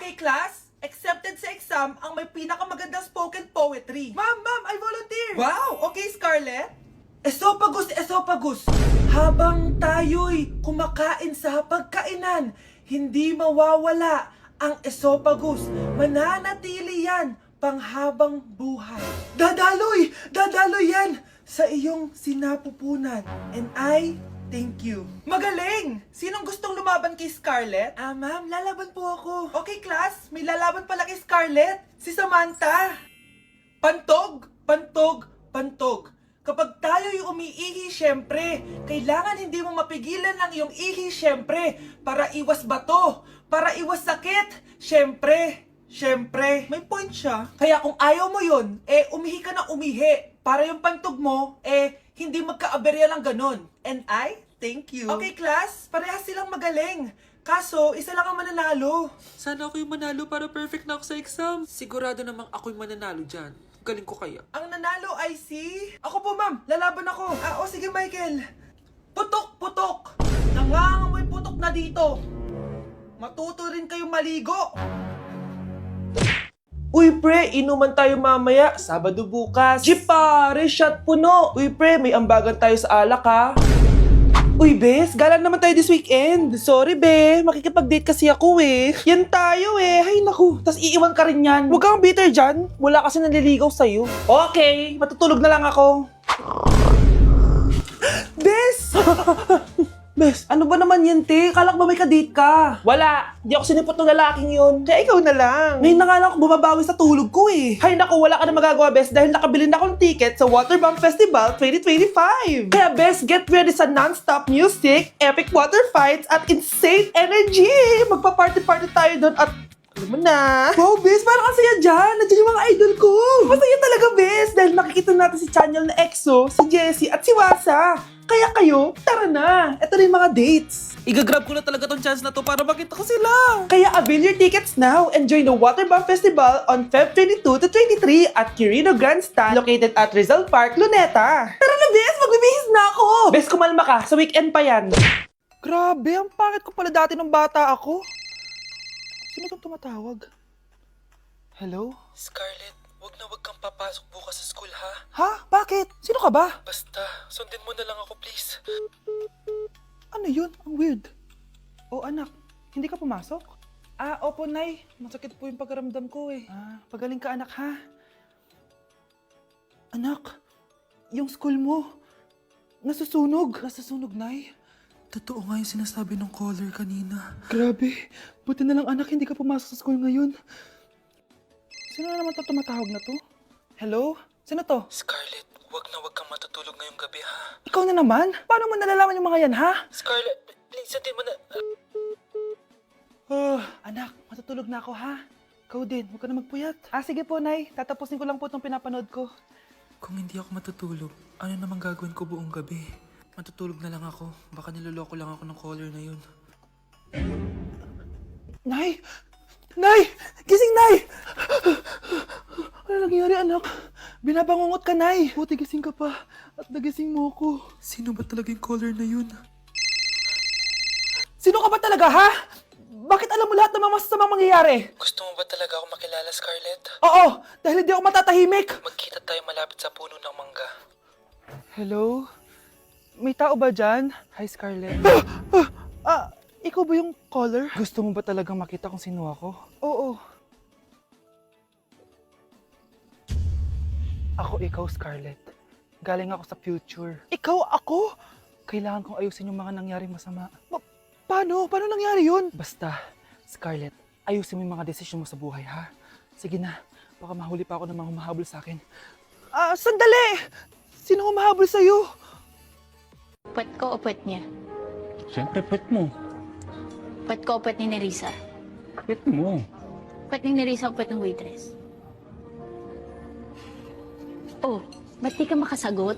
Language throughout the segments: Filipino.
Okay, class? Accepted sa exam ang may pinakamagandang spoken poetry. Ma'am, I volunteer! Wow! Okay, Scarlett? Esophagus! Habang tayo'y kumakain sa pagkainan, hindi mawawala ang esophagus. Mananatili yan panghabang buhay. Dadaloy yan sa iyong sinapupunan. And I thank you. Magaling! Sinong gustong lumaban kay Scarlett? Ma'am, lalaban po ako. Okay, class. May lalaban pala kay Scarlett. Si Samantha. Pantog. Kapag tayo'y umiihi, syempre, kailangan hindi mo mapigilan ang iyong ihi, syempre, para iwas bato, para iwas sakit, syempre, may point siya. Kaya kung ayaw mo yun, umihi ka na umihi, para yung pantog mo, hindi magkaaberya lang ganon. And I thank you. Okay, class, parehas silang magaling. Kaso, isa lang ang mananalo. Sana ako yung manalo para perfect na ako sa exam. Sigurado namang ako yung mananalo dyan. Galing ko kaya. Ang nanalo ay si... Ako po, ma'am. Lalaban ako. Sige, Michael. Putok. Nangangamoy putok na dito. Matuto rin kayong maligo. Uy, pre, inuman tayo mamaya. Sabado bukas. Jeep, pare, shot puno. Uy, pre, may ambagan tayo sa alak, ha? Uy, bes, gala naman tayo this weekend. Sorry, be. Makikipag-date kasi ako, eh. Yan tayo, eh. Ay, naku. Tas iiwan ka rin yan. Huwag kang bitter dyan. Wala kasi naliligaw sa'yo. Okay, matutulog na lang ako. Bes! Bes, ano ba naman yan, te? Kala ko ba may ka-date ka? Wala. Di ako sinipot ng lalaking yun. Kaya ikaw na lang. Ngayon na nga lang ako bumabawi sa tulog ko, eh. Hay naku, wala ka na magagawa, Bes, dahil nakabili na akong ticket sa Waterbomb Festival 2025. Kaya, Bes, get ready sa non-stop music, epic water fights, at insane energy. Magpa-party-party tayo doon at alam mo na. Wow, Bes, parang ang saya dyan. Nandiyan yung mga idol ko. Masaya talaga, Bes, dahil makikita natin si Channel na EXO, si Jessie, at si Wasa. Kaya kayo, tara na. Ito na yung mga dates. Igagrab ko na talaga tong chance na to para makita ko sila. Kaya avail your tickets now and join the Waterbomb Festival on Feb 22 to 23 at Quirino Grandstand located at Rizal Park, Luneta. Tara na, Bes! Magbibihis na ako! Bes, kumalma ka. Sa weekend pa yan. Grabe, ang pangit ko pala dati nung bata ako. Sino itong tumatawag? Hello? Scarlett, wag kang papasok bukas sa school, ha? Ha? Bakit? Sino ka ba? Basta, sundin mo na lang ako, please. Ano yun? Ang weird. Oh, anak, hindi ka pumasok? Opo, Nay. Masakit po yung pagkaramdam ko, eh. Pagaling ka, anak, ha? Anak, yung school mo, nasusunog. Nasusunog, Nay? Totoo nga yung sinasabi ng caller kanina. Grabe. Buti na lang, anak, hindi ka pumasok sa school ngayon. Sino na naman tumatawag na to? Hello? Sino to? Scarlett, wag kang matutulog ngayong gabi, ha? Ikaw na naman? Paano mo nalalaman yung mga yan, ha? Scarlett, please, sundin mo na... Anak, matutulog na ako, ha? Ikaw din, huwag ka na magpuyat. Sige po, Nay. Tatapusin ko lang po itong pinapanood ko. Kung hindi ako matutulog, ano namang gagawin ko buong gabi? Matutulog na lang ako. Baka niloloko lang ako ng caller na yun. Nay! Nay! Gising, Nay! Ano nangyari, anak? Binabangungot ka, Nay. Buti gising ka pa. At nagising mo ako. Sino ba talaga yung caller na yun? Sino ka ba talaga, ha? Bakit alam mo lahat ng mga masasamang mangyayari? Gusto mo ba talaga ako makilala, Scarlett? Oo, dahil hindi ako matatahimik. Magkita tayo malapit sa puno ng mangga. Hello? May tao ba dyan? Hi, Scarlett. Ikaw ba yung caller? Gusto mo ba talagang makita kung sino ako? Oo. Ako ikaw, Scarlett. Galing ako sa future. Ikaw ako? Kailangan kong ayusin yung mga nangyaring masama. Paano? Paano nangyari yun? Basta, Scarlett, ayusin mo yung mga desisyon mo sa buhay, ha? Sige na, baka mahuli pa ako ng mga humahabol sa akin. Sandali! Sino humahabol sa'yo? Pwet ko o pwet niya? Siyempre, pet mo. Pwet ko o pwet ni Nerissa? Pet mo. Pwet ni Nerissa o pwet ng waitress? Oh, ba't di ka makasagot?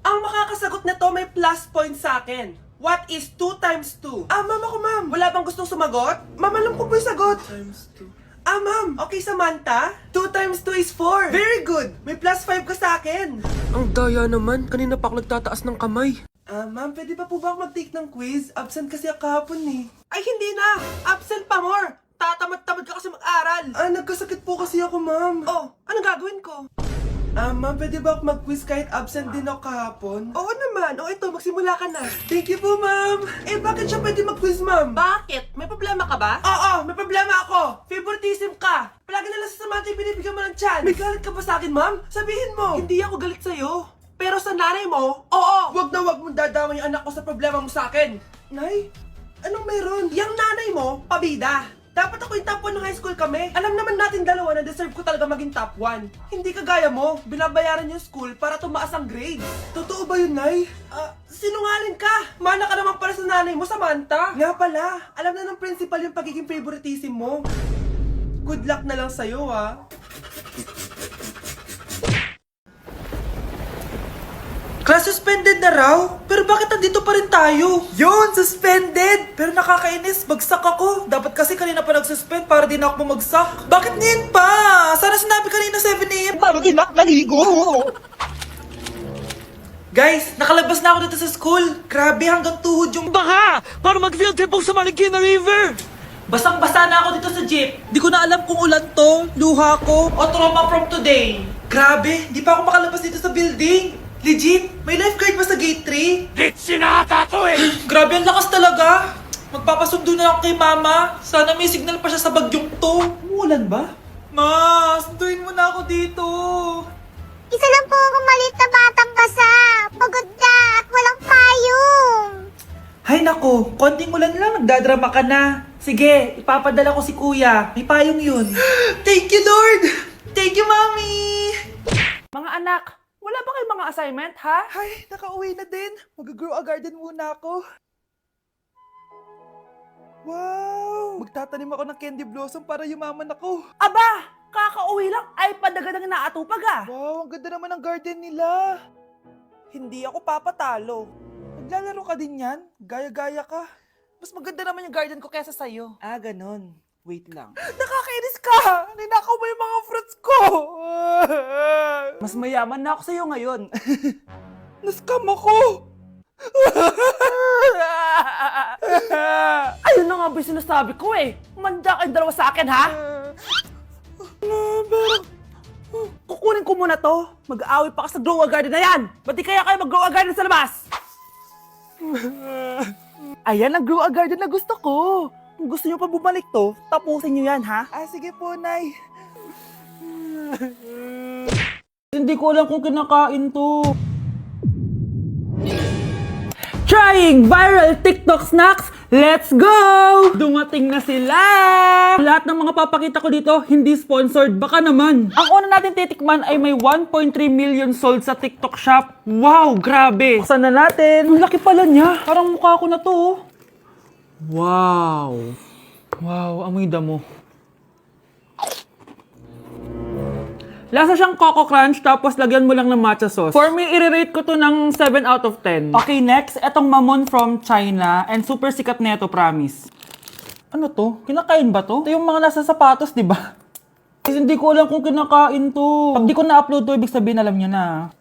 Ang makakasagot na to may plus point sa akin. What is 2 times 2? Ma'am ako, ma'am. Wala bang gustong sumagot? Ma'am, alam ko po yung sagot. Times 2. Ma'am. Okay, Samantha. 2 times 2 is 4. Very good. May plus 5 ka sa akin. Ang daya naman. Kanina pa ako nagtataas ng kamay. Ma'am, pwede pa po ba ako mag-take ng quiz? Absent kasi ako kahapon, eh. Ay, hindi na. Absent pa more. ako, ma'am. Oh, anong gagawin ko? Ma'am, pwede ba ako mag-quiz kahit absent din ako kahapon? Oo naman. O ito, magsimula ka na. Thank you po, ma'am. Eh, bakit siya pwede mag-quiz, ma'am? Bakit? May problema ka ba? Oo, may problema ako. Favoritism ka. Palagi na lang sa samantha yung binibigyan mo ng chance. May galit ka ba sa akin, ma'am? Sabihin mo. Hindi ako galit sa'yo. Pero sa nanay mo, oo. Wag na wag mong dadama yung anak ko sa problema mo sa akin. Nay, anong meron? Yang nanay mo, pabida. Dapat ako yung top 1 ng high school kami. Alam naman natin dalawa na deserve ko talaga maging top 1. Hindi kagaya mo, binabayaran yung school para tumaas ang grade. Totoo ba yun, Nay? Sinungaling ka! Mana ka naman para sa nanay mo, Samantha. Nga pala, alam na ng principal yung pagiging favoritism mo. Good luck na lang sa'yo, ha? Class suspended na raw? Pero bakit nandito pa rin tayo? Yun, suspended! Pero nakakainis, bagsak ako. Dapat kasi kanina pa nag-suspend para di na ako bumagsak. Bakit ngayon pa? Sana sinabi kanina 7 a.m. Paano di na naligo? Guys, nakalabas na ako dito sa school. Grabe, hanggang tuhod yung Baka! Para mag-field trip sa Marikina River! basang-basa na ako dito sa jeep. Di ko na alam kung ulan to, luha ko, o trauma from today. Grabe, di pa ako makalabas dito sa building. Legit, may lifeguard ba sa gate 3? Hit sinata to eh! Grabe, ang lakas talaga. Magpapasundo na ako kay mama. Sana may signal pa siya sa bagyong to. Umuulan ba? Ma, sunduin mo na ako dito. Isa lang po akong maliit na batang basa. Pagod na at walang payong. Hay nako, konting ulan lang, nagdadrama ka na. Sige, ipapadala ko si kuya. May payong yun. Thank you, Lord! Thank you, Mommy! Mga anak, wala ba kayong mga assignment, ha? Ay, nakauwi na din. Mag-grow a garden muna ako. Wow! Magtatanim ako ng candy blossom para yumaman ako. Aba, kakauwi lang ay padagadang naatupag ah. Wow, ang ganda naman ng garden nila. Hindi ako papatalo. Maglalaro ka din yan? Gaya-gaya ka. Mas maganda naman yung garden ko kesa sa'yo. Ah, ganon. Wait lang. Nakakainis ka! Ninakaw mo yung mga fruits ko! Mas mayaman na ako sa'yo ngayon. Nascam ako! Ayun na nga ba yung sinasabi ko eh. Manda kayong dalawa sa akin, ha? Kukunin ko muna to. Mag-aaway pa ka sa grow a garden na yan. Ba't di kaya kayo mag-grow a garden sa labas? Ayan ang grow a garden na gusto ko. Kung gusto nyo pa bumalik to, tapusin nyo yan, ha? Ah, sige po, Nay. Hindi ko alam kung kinakain to. Trying viral TikTok snacks! Let's go! Dumating na sila! Lahat ng mga papakita ko dito, hindi sponsored. Baka naman. Ang una natin titikman ay may 1.3 million sold sa TikTok shop. Wow, grabe! Buksan na natin. Ang laki pala niya. Parang mukha ko na to. Oh. Wow! Wow, amoy damo. Lasa siyang Coco Crunch tapos lagyan mo lang ng matcha sauce. For me, i-rate ko to ng 7 out of 10. Okay, next, etong Mamon from China and super sikat neto, promise. Ano to? Kinakain ba to? Ito yung mga nasa sapatos, di ba? Kasi hindi ko alam kung kinakain to. Pag di ko na-upload to, ibig sabihin alam niyo na.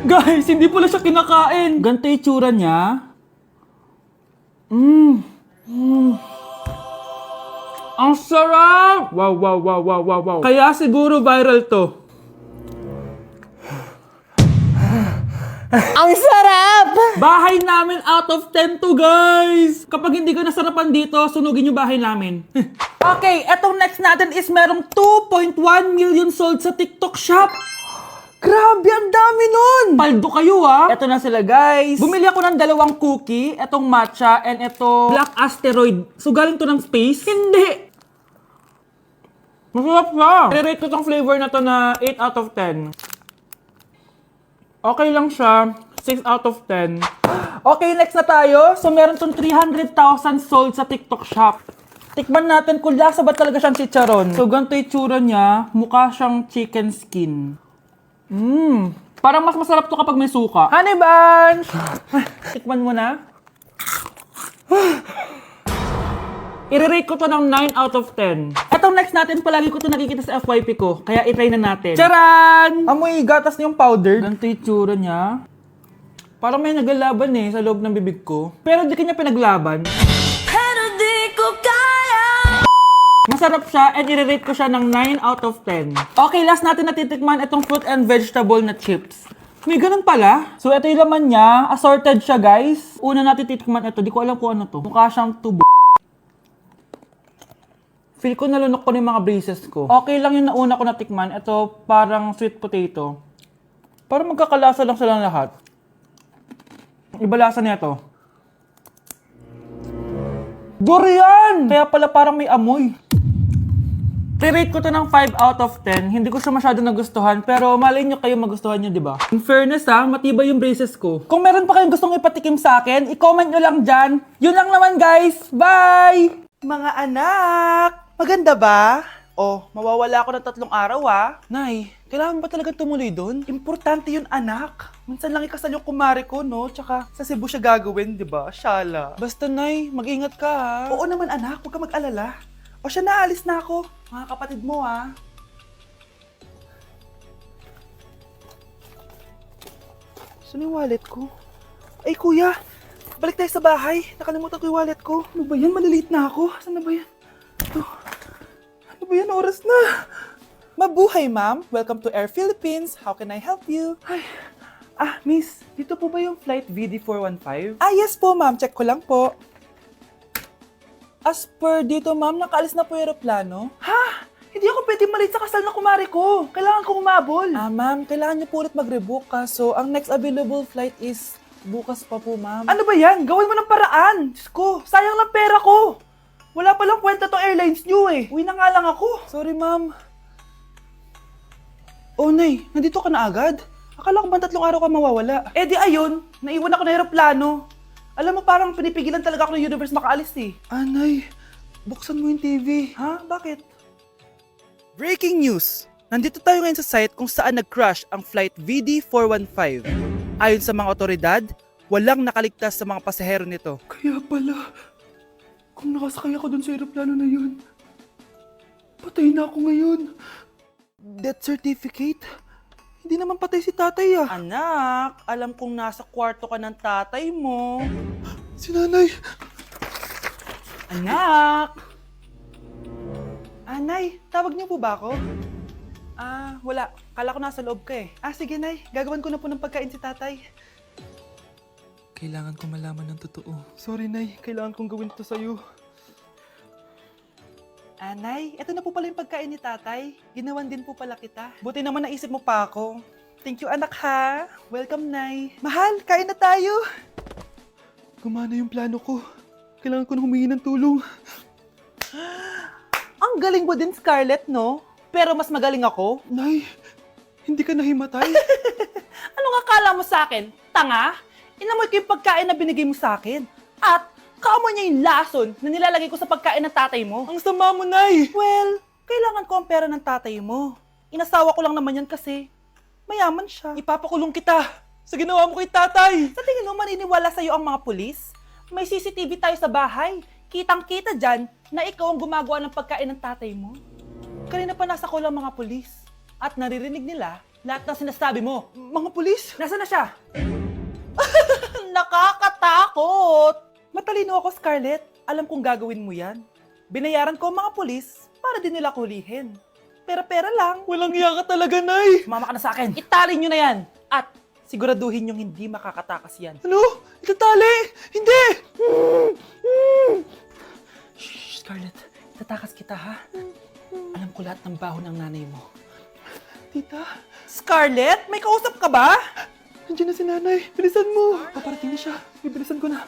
Guys, hindi pala siya kinakain. Ganito yung tsura niya. Ang sarap! Wow, wow, wow, wow, wow, wow. Kaya siguro viral to. Ang sarap! Bahay namin out of 10 to, guys! Kapag hindi ka nasarapan dito, sunugin yung bahay namin. Okay, etong next natin is merong 2.1 million sold sa TikTok shop. Grabe, ang dami nun! Paldo kayo, ha? Eto na sila, guys. Bumili ako ng 2 cookie, etong matcha, and eto black asteroid. So, galing to ng space? Hindi! Masarap siya! I-rate ko tong flavor na to na 8 out of 10. Okay lang siya. 6 out of 10. Okay, next na tayo. So, meron tong 300,000 sold sa TikTok shop. Tikman natin kung lasa ba talaga siyang chicharon. So, ganito yung tsura niya. Mukha siyang chicken skin. Parang mas masarap to kapag may suka. Honey Bunch! Tikman mo na. I-rate ko to ng 9 out of 10. Etong next natin, palagi ko to nakikita sa FYP ko. Kaya i-try na natin. Charan! Amoy gatas na yung powder. Ganito yung tsura niya. Parang may naglalaban sa loob ng bibig ko. Pero di kanya pinaglaban. Pero di ko kaya! Masarap masarap siya and i-rate ko siya ng 9 out of 10. Okay, last natin natitikman itong fruit and vegetable na chips. May ganun pala. So, ito yung laman niya. Assorted siya, guys. Una natin titikman ito. Di ko alam kung ano to. Mukha siyang tubo. Feel ko nalunok ko na yung mga braces ko. Okay lang yung nauna ko natikman. Ito parang sweet potato. Parang magkakalasa lang silang lahat. Iba lasa niya ito. Durian! Kaya pala parang may amoy. I-rate ko to ng 5 out of 10. Hindi ko siya masyado nagustuhan, pero malay nyo kayo magustuhan nyo, di ba? In fairness ha, matibay yung braces ko. Kung meron pa kayong gustong ipatikim sa akin, i-comment nyo lang dyan. Yun lang naman guys. Bye! Mga anak, maganda ba? Oh, mawawala ako ng 3 araw ha. Nay, kailangan ba talaga tumuloy doon? Importante yun anak. Minsan lang ikasal yung kumare ko, no? Tsaka sa Cebu siya gagawin, di ba? Shala. Basta Nay, mag-ingat ka ha. Oo naman anak, huwag ka mag-alala. O siya, naalis na ako. Mga kapatid mo ha. Saan yung wallet ko? Ay kuya, balik tayo sa bahay. Nakalimutan ko yung wallet ko. Ano ba yan? Maliliit na ako. Saan na ba yan? Ito. Ano ba yan? Oras na. Mabuhay, ma'am. Welcome to Air Philippines. How can I help you? Ay. Miss. Dito po ba yung flight VD415? Yes po, ma'am. Check ko lang po. As per dito, ma'am, nakaalis na po yung aeroplano. Ha? Hindi ako pwede malit sa kasal na kumari ko. Kailangan ko umabol. Ma'am, kailangan niyo po ulit mag-rebook ka. So, ang next available flight is bukas pa po, ma'am. Ano ba yan? Gawin mo ng paraan. Diyos ko, sayang lang pera ko. Wala palang kwenta tong airlines niyo eh. Uwi na nga lang ako. Sorry, ma'am. Oh, Nay, nandito ka na agad? Akala ko ba 3 araw ka mawawala? Eh di ayun, naiwan ako ng aeroplano. Alam mo, parang pinipigilan talaga ako ng universe makaalis eh. Nay, buksan mo yung TV. Ha? Bakit? Breaking news! Nandito tayo ngayon sa site kung saan nag-crash ang flight VD415. Ayon sa mga otoridad, walang nakaligtas sa mga pasahero nito. Kaya pala, kung nakasakay ako dun sa aeroplano na yun, patay na ako ngayon. Death certificate? Hindi naman patay si tatay ah. Anak, alam kong nasa kwarto ka ng tatay mo. Si nanay. Anak! Nay, tawag niyo po ba ako? Wala. Kala ko nasa loob ka eh. Sige nay, gagawin ko na po ng pagkain si tatay. Kailangan ko malaman ng totoo. Sorry nay, kailangan kong gawin ito sa'yo. Nay, ito na po pala yung pagkain ni tatay. Ginawan din po pala kita. Buti naman naisip mo pa ako. Thank you anak ha. Welcome nay. Mahal, kain na tayo. Gumana yung plano ko. Kailangan ko na humingi ng tulong. Ang galing mo din, Scarlett, no? Pero mas magaling ako. Nay, hindi ka nahimatay. Anong akala mo sa akin? Tanga? Inamoy ko yung pagkain na binigay mo sa akin. At kaamoy niya yung lason na nilalagay ko sa pagkain ng tatay mo. Ang sama mo, Nay! Well, kailangan ko ang pera ng tatay mo. Inasawa ko lang naman yan kasi mayaman siya. Ipapakulong kita sa ginawa mo kay tatay. Sa tingin mo, maniniwala sa'yo ang mga pulis? May CCTV tayo sa bahay. Kitang-kita dyan na ikaw ang gumagawa ng pagkain ng tatay mo. Kanina pa nasa kulang mga pulis. At naririnig nila lahat ng sinasabi mo. Mga pulis? Nasaan na siya? Nakakatakot! Matalino ako, Scarlett. Alam kong gagawin mo yan. Binayaran ko ang mga pulis para din nila kulihin. Pera-pera lang. Walang iya ka talaga, Nay. Mama ka na sa akin. Itali nyo na yan. At siguraduhin yung hindi makakatakas yan. Ano? Itatali? Hindi! Shh, Scarlett. Itatakas kita, ha? Alam ko lahat ng baho ng nanay mo. Tita? Scarlett? May kausap ka ba? Nandiyan na si nanay. Bilisan mo. Paparating na siya. Bibilisan ko na.